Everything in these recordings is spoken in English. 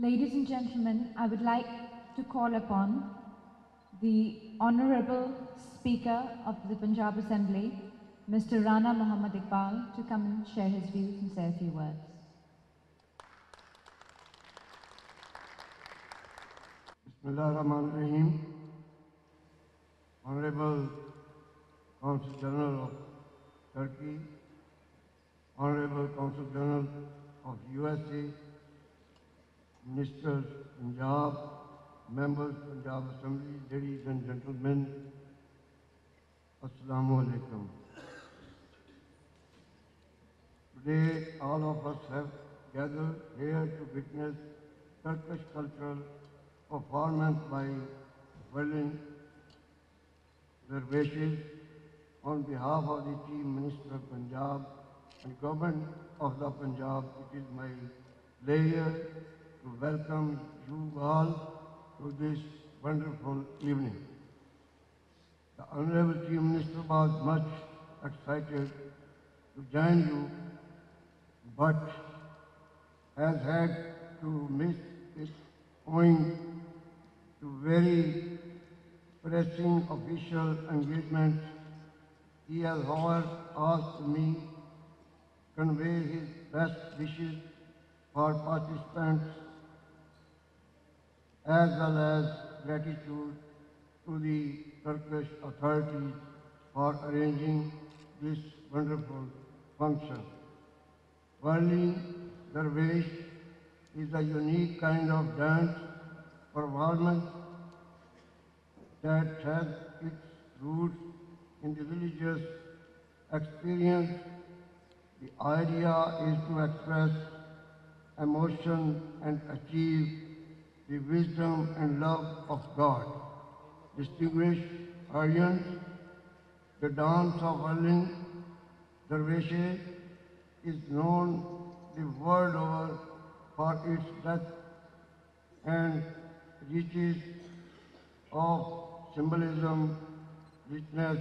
Ladies and gentlemen, I would like to call upon the Honorable Speaker of the Punjab Assembly, Mr. Rana Muhammad Iqbal, to come and share his views and say a few words. Bismillahirrahmanirrahim. Honorable Consul General of Turkey, Honorable Consul General of USA, Ministers Punjab, Members Punjab Assembly, ladies and gentlemen, Assalamu alaikum. Today all of us have gathered here to witness Turkish cultural performance by whirling dervishes on behalf of the Chief Minister of Punjab and Government of the Punjab. It is my pleasure to welcome you all to this wonderful evening. The Honorable Chief Minister was much excited to join you, but has had to miss it owing to very pressing official engagements. He has, however, asked me to convey his best wishes for participants as well as gratitude to the Turkish authorities for arranging this wonderful function. Whirling dervish is a unique kind of dance performance that has its roots in the religious experience. The idea is to express emotion and achieve the wisdom and love of God. Distinguished audience, the dance of whirling dervishes is known the world over for its depth and riches of symbolism, richness.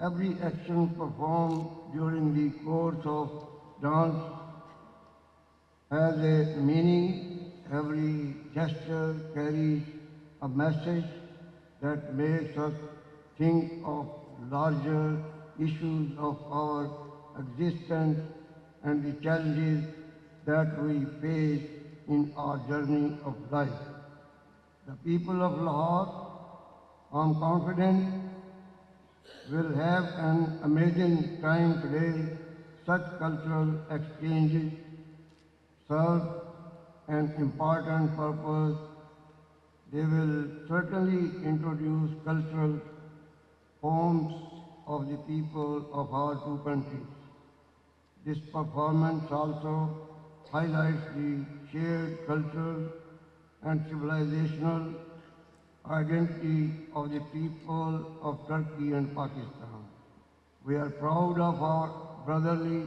Every action performed during the course of dance has a meaning. Every gesture carries a message that makes us think of larger issues of our existence and the challenges that we face in our journey of life. The people of Lahore, I'm confident, will have an amazing time today. Such cultural exchanges serve an important purpose. They will certainly introduce cultural forms of the people of our two countries. This performance also highlights the shared cultural and civilizational identity of the people of Turkey and Pakistan. We are proud of our brotherly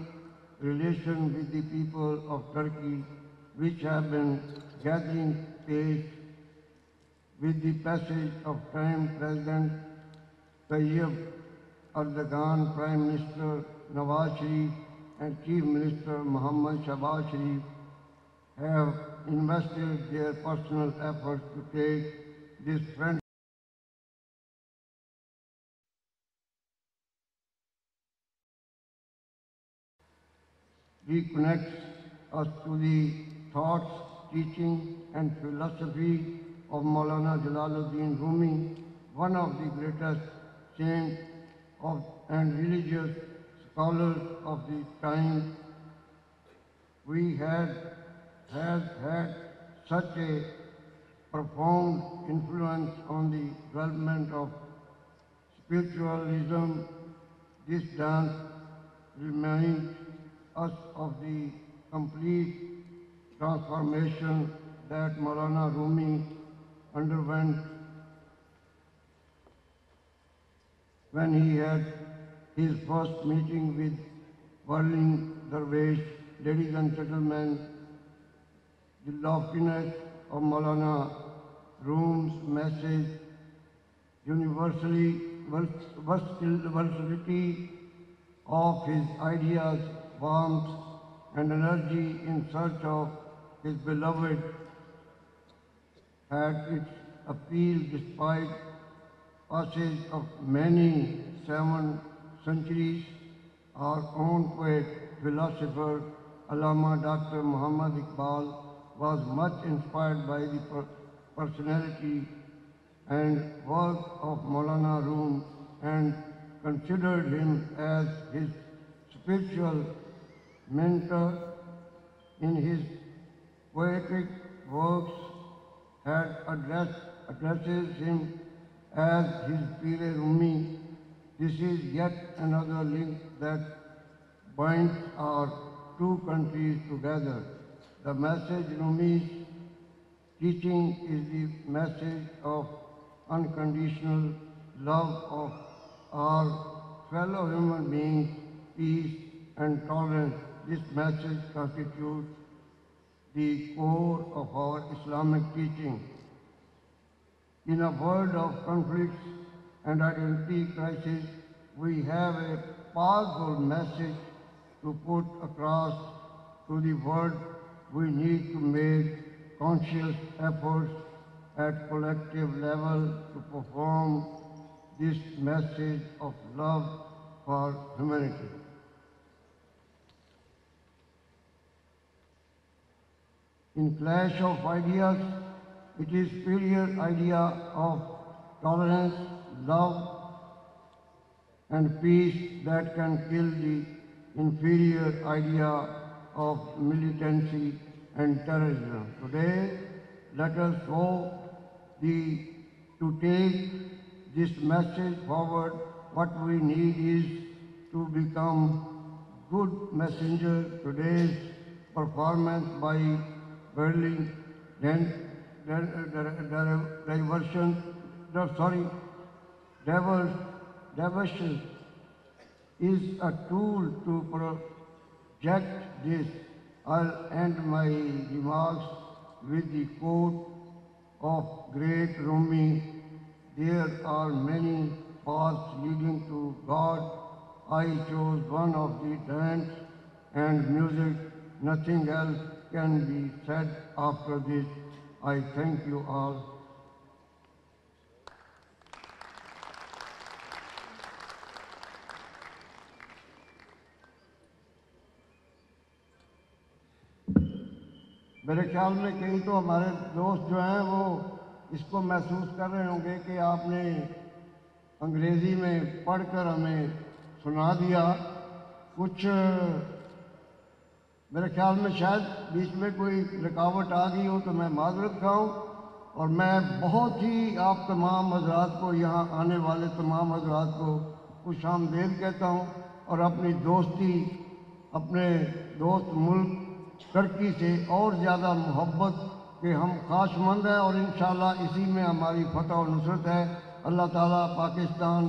relation with the people of Turkey, which have been gathering pace with the passage of time. President Tayyip Erdogan, Prime Minister Nawaz Sharif, and Chief Minister Muhammad Shahbaz Sharif have invested their personal efforts to take this friendly reconnects us to the thoughts, teaching and philosophy of Maulana Jalaluddin Rumi, one of the greatest saints and religious scholars of the time. We has had such a profound influence on the development of spiritualism. This dance reminds us of the complete transformation that Maulana Rumi underwent when he had his first meeting with whirling dervish. Ladies and gentlemen, the loftiness of Maulana Rumi's message, versatility of his ideas, warmth and energy in search of his beloved had its appeal despite passage of many 7 centuries. Our own poet, philosopher, Allama Dr. Muhammad Iqbal was much inspired by the personality and work of Maulana Room and considered him as his spiritual mentor. In his poetic works had addresses him as his Pir Rumi. This is yet another link that binds our two countries together. The message Rumi's teaching is the message of unconditional love of our fellow human beings, peace and tolerance. This message constitutes the core of our Islamic teaching. In a world of conflicts and identity crisis, we have a powerful message to put across to the world. We need to make conscious efforts at collective level to perform this message of love for humanity. In clash of ideas, it is superior idea of tolerance, love, and peace that can kill the inferior idea of militancy and terrorism. Today, let us vow to take this message forward. What we need is to become good messengers. Today's performance by Berlin diversion is a tool to project this. I'll end my remarks with the quote of great Rumi. There are many paths leading to God. I chose one of the dance and music. Nothing else can be said after this. I thank you all. मेरे ख्याल में कई तो हमारे दोस्त जो हैं वो इसको महसूस कर रहे होंगे कि आपने अंग्रेज़ी में पढ़कर हमें सुना दिया। कुछ मेरे ख्याल में शायद बीच में कोई रुकावट आ गई हो तो मैं माजरत खाऊं। और मैं बहुत ही आप तमाम हजरात को, यहाँ आने वाले तमाम हजरात को खुशामदीद कहता हूँ और अपनी दोस्ती, अपने दोस्त मुल्क तुर्की से और ज़्यादा मोहब्बत कि हम ख्वाहिशमंद हैं और इंशाअल्लाह इसी में हमारी फतह और नुसरत है। अल्लाह ताला पाकिस्तान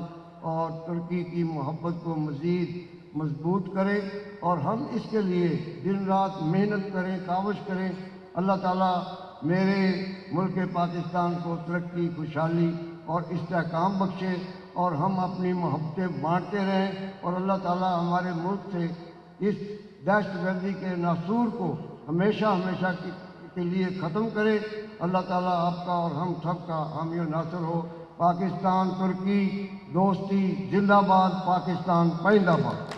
और तुर्की की मोहब्बत को मज़ीद मजबूत करे और हम इसके लिए दिन रात मेहनत करें, काविश करें। अल्लाह ताला मेरे मुल्क पाकिस्तान को तरक्की, खुशहाली और इस्तेहकाम बख्शे और हम अपनी मोहब्बतें बांटते रहें और अल्लाह ताला हमारे मुल्क से इस दहशतगर्दी के नासूर को हमेशा हमेशा के लिए ख़त्म करे। अल्लाह ताला आपका और हम सब का हामी और नासर हो। पाकिस्तान तुर्की दोस्ती जिंदाबाद, पाकिस्तान पाइंदाबाद।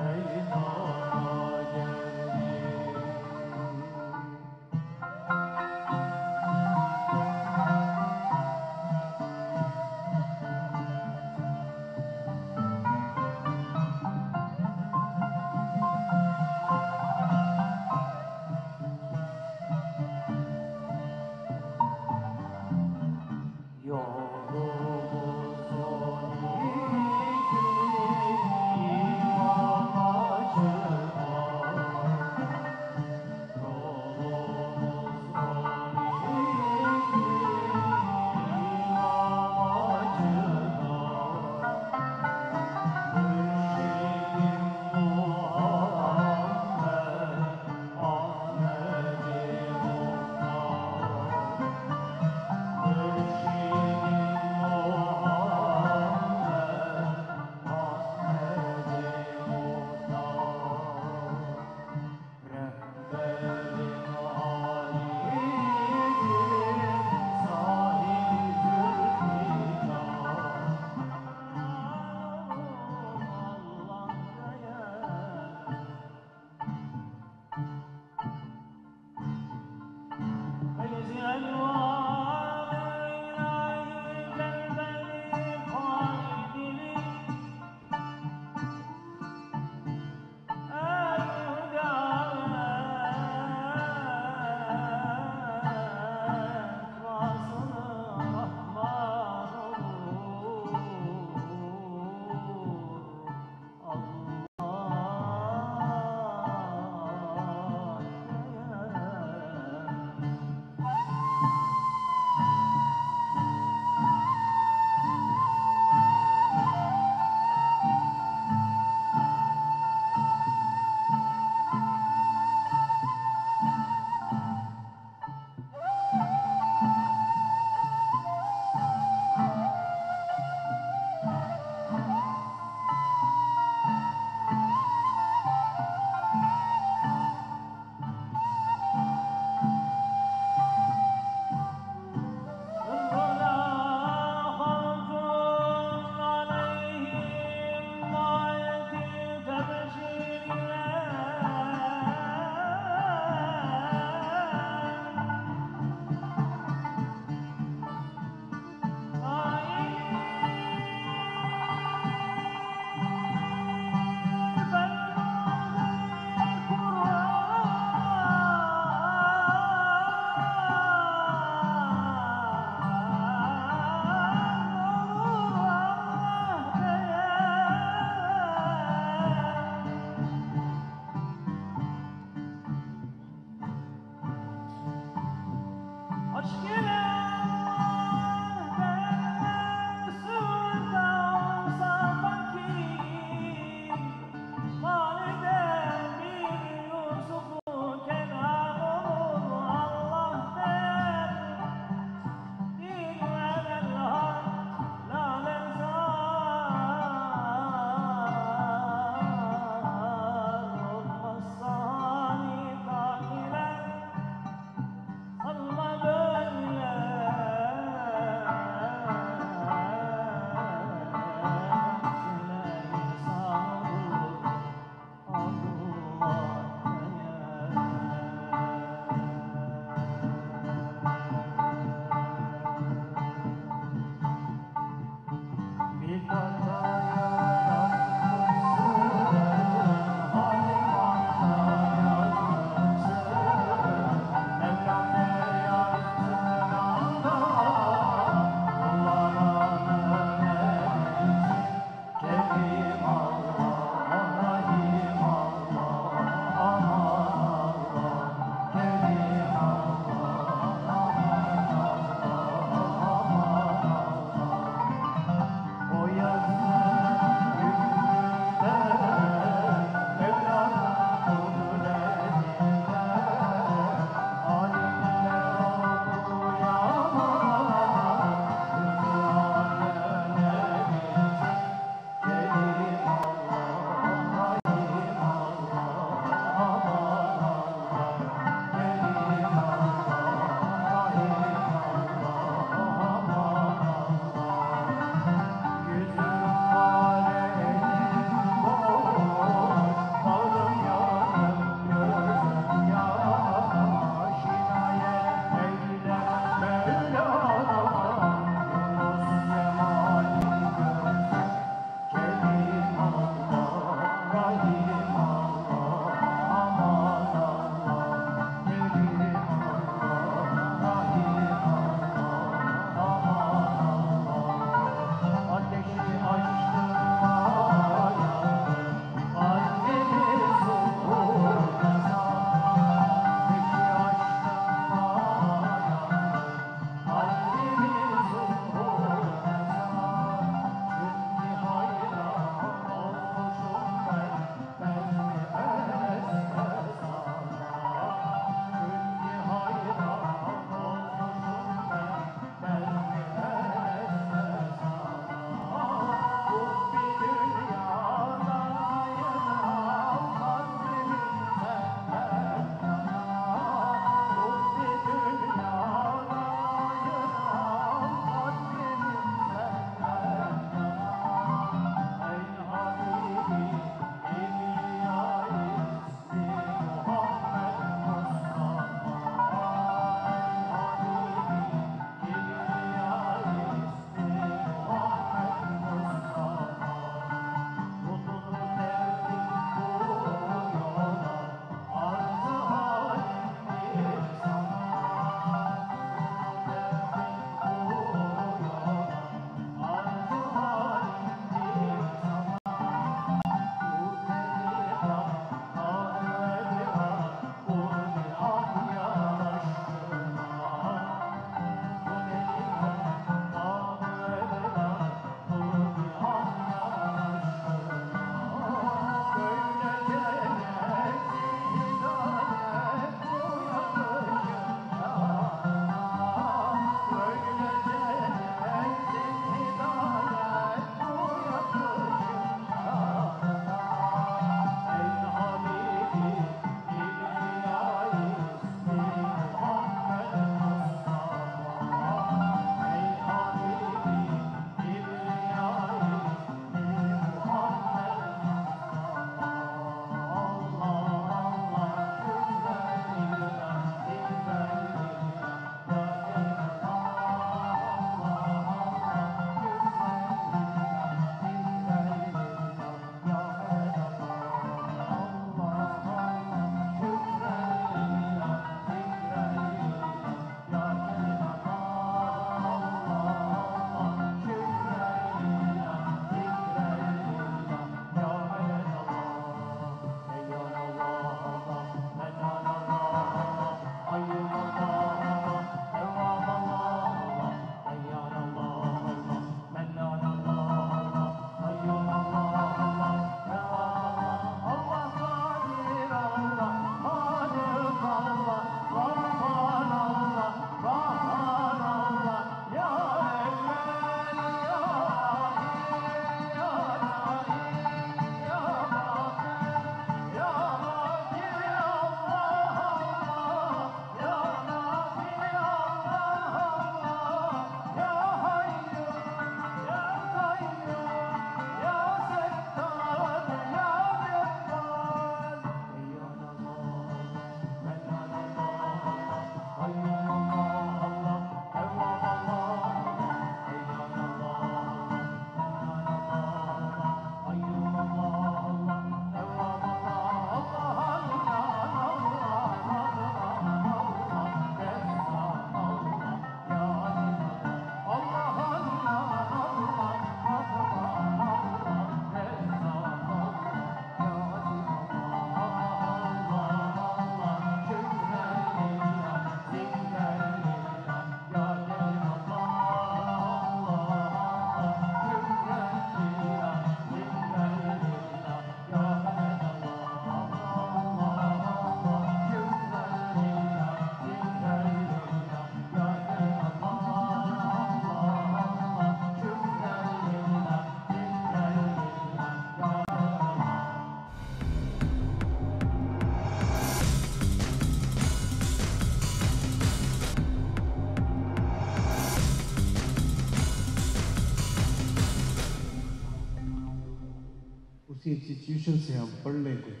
उसी इंस्टीट्यूशन से हम पढ़ लें कुछ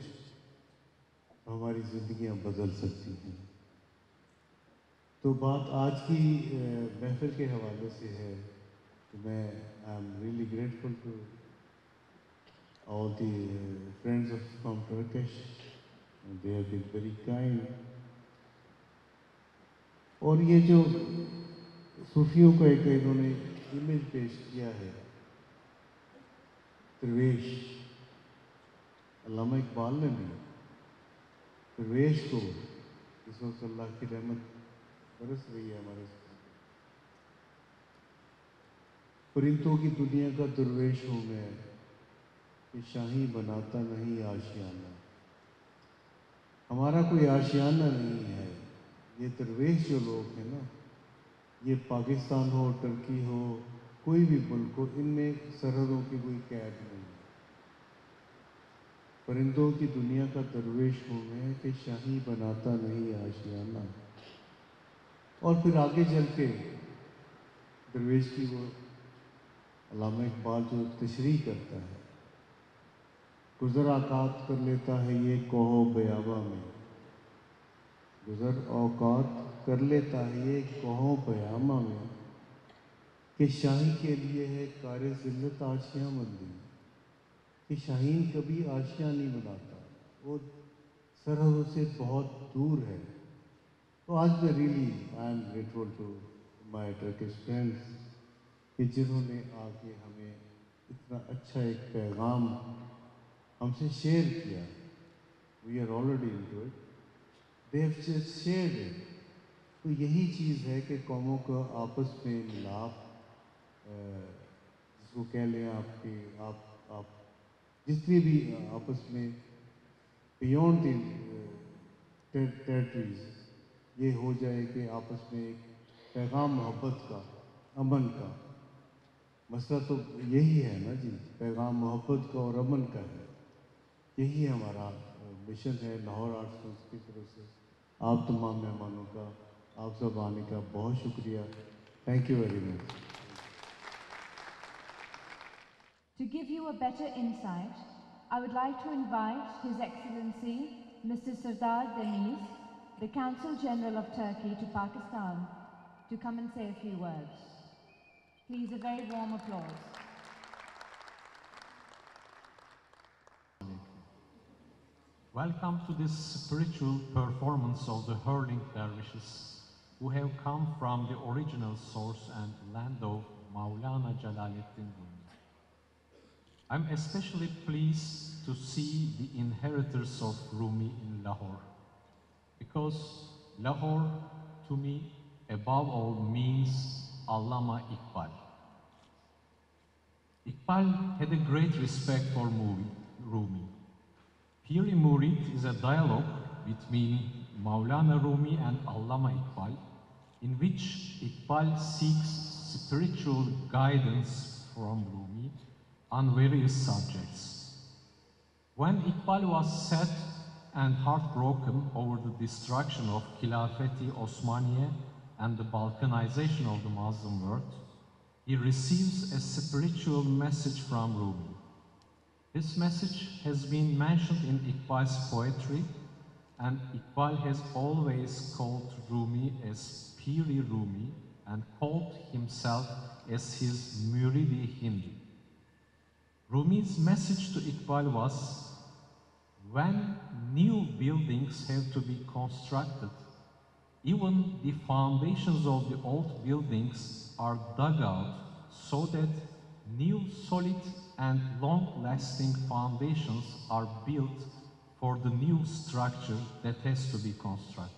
तो हमारी ज़िंदगियाँ बदल सकती हैं। तो बात आज की महफिल के हवाले से है कि मैं I am really grateful to all the friends of from Turkish, and they have been very kind. और ये जो सूफियों को एक इन्होंने इमेज पेश किया है, दरवेश, अल्लामा इकबाल ने भी दरवेश को, इस वक्त अल्लाह की रहमत बरस रही है हमारे साथ, परिंदों की दुनिया का दरवेश हूँ मैं, कि शाही बनाता नहीं आशियाना। हमारा कोई आशियाना नहीं है। ये दरवेश जो लोग हैं ना, ये पाकिस्तान हो, टर्की हो, कोई भी मुल्क हो, इनमें सरहदों की कोई कैद नहीं। परिंदों की दुनिया का दरवेश हूँ मैं, कि शाही बनाता नहीं आशियाना। और फिर आगे चल के दरवेश की वो अल्लामा इकबाल जो तशरीह करता है, गुज़र औकात कर लेता है ये कोहो बयाबा में, गुज़र औकात कर लेता है ये कोहो बयामा में, कि शाही के लिए है कार ज़िल्लत आशियाँ बंदी, कि शाहीन कभी आशियाँ नहीं बनाता, वो सरहदों से बहुत दूर है। तो आज मैं really I am grateful to my Turkish friends कि जिन्होंने आके हमें इतना अच्छा एक पैगाम हमसे शेयर किया। We are already into it, they have just shared it. तो यही चीज़ है कि कौमों को आपस में मिलाप, जिसको कह लें आपकी आप जितनी भी आपस में बियॉन्ड दी टेरिटरीज ये हो जाए कि आपस में एक पैगाम मोहब्बत का, अमन का। मसला तो यही है ना जी, पैगाम मोहब्बत का और अमन का है। यही हमारा मिशन है लाहौर आर्ट्स काउंसिल की तरफ से। आप तमाम मेहमानों का, आप सब आने का बहुत शुक्रिया। Thank you very much. To give you a better insight, I would like to invite His Excellency Mr. Sardar Deniz, the Consul General of Turkey to Pakistan, to come and say a few words. Please, a very warm applause. Welcome to this spiritual performance of the hurling dervishes who have come from the original source and land of Maulana Jalaluddin Rumi. I'm especially pleased to see the inheritors of Rumi in Lahore, because Lahore, to me, above all, means Allama Iqbal. Iqbal had a great respect for Rumi. Piri Murid is a dialogue between Maulana Rumi and Allama Iqbal, in which Iqbal seeks spiritual guidance from Rumi on various subjects. When Iqbal was sad and heartbroken over the destruction of Khilafat-i Osmaniye and the Balkanization of the Muslim world, he receives a spiritual message from Rumi. This message has been mentioned in Iqbal's poetry, and Iqbal has always called Rumi as Piri Rumi and called himself as his Muridi Hindi. Rumi's message to Iqbal was, when new buildings have to be constructed, even the foundations of the old buildings are dug out so that new solid and long-lasting foundations are built for the new structure that has to be constructed.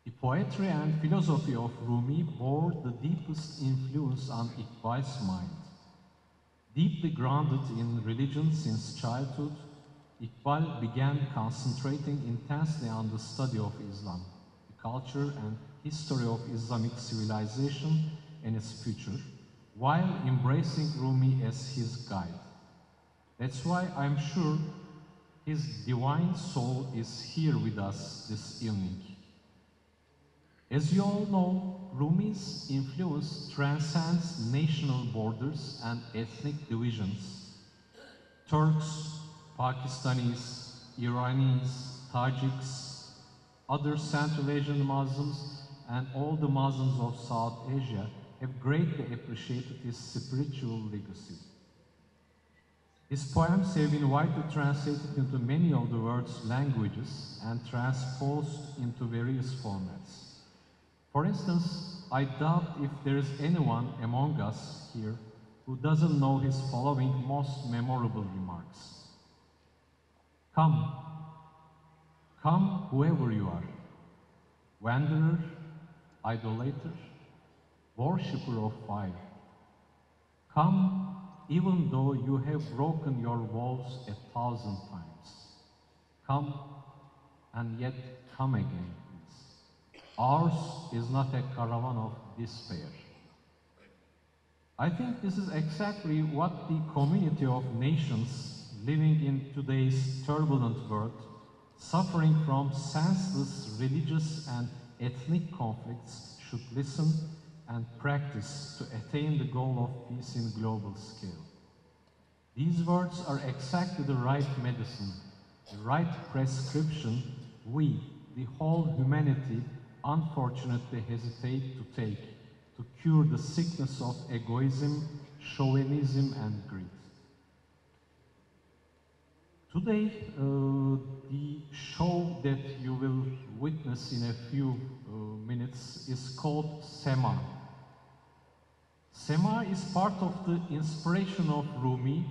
The poetry and philosophy of Rumi bore the deepest influence on Iqbal's mind. Deeply grounded in religion since childhood, Iqbal began concentrating intensely on the study of Islam, the culture and history of Islamic civilization and its future, while embracing Rumi as his guide. That's why I'm sure his divine soul is here with us this evening. As you all know, Rumi's influence transcends national borders and ethnic divisions. Turks, Pakistanis, Iranis, Tajiks, other Central Asian Muslims, and all the Muslims of South Asia have greatly appreciated his spiritual legacy. His poems have been widely translated into many of the world's languages and transposed into various formats. For instance, I doubt if there is anyone among us here who doesn't know his following most memorable remarks. Come, come whoever you are, wanderer, idolater, worshipper of fire. Come, even though you have broken your walls 1,000 times. Come, and yet come again, please. Ours is not a caravan of despair. I think this is exactly what the community of nations living in today's turbulent world, suffering from senseless religious and ethnic conflicts, should listen and practice to attain the goal of peace in global scale. These words are exactly the right medicine, the right prescription we, the whole humanity, unfortunately hesitate to take to cure the sickness of egoism, chauvinism, and greed. Today, the show that you will witness in a few minutes is called Sema. Sema is part of the inspiration of Rumi,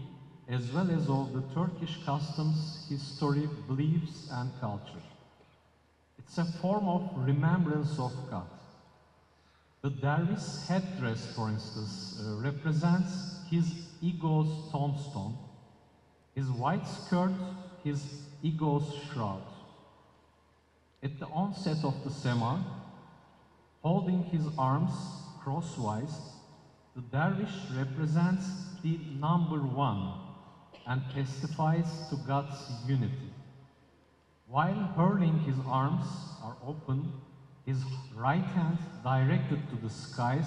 as well as of the Turkish customs, history, beliefs, and culture. It's a form of remembrance of God. The dervish headdress, for instance, represents his ego's tombstone, his white skirt, his ego's shroud. At the onset of the Sema, holding his arms crosswise, the dervish represents the number one and testifies to God's unity. While hurling, his arms are open, his right hand directed to the skies,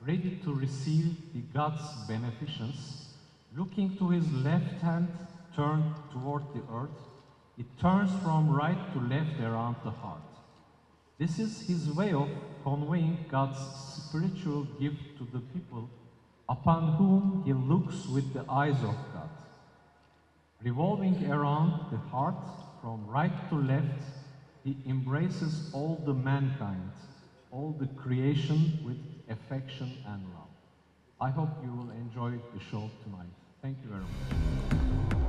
ready to receive the God's beneficence. Looking to his left hand turned toward the earth, it turns from right to left around the heart. This is his way of conveying God's spiritual gift to the people upon whom he looks with the eyes of God. Revolving around the heart from right to left, he embraces all the mankind, all the creation with affection and love. I hope you will enjoy the show tonight. Thank you very much.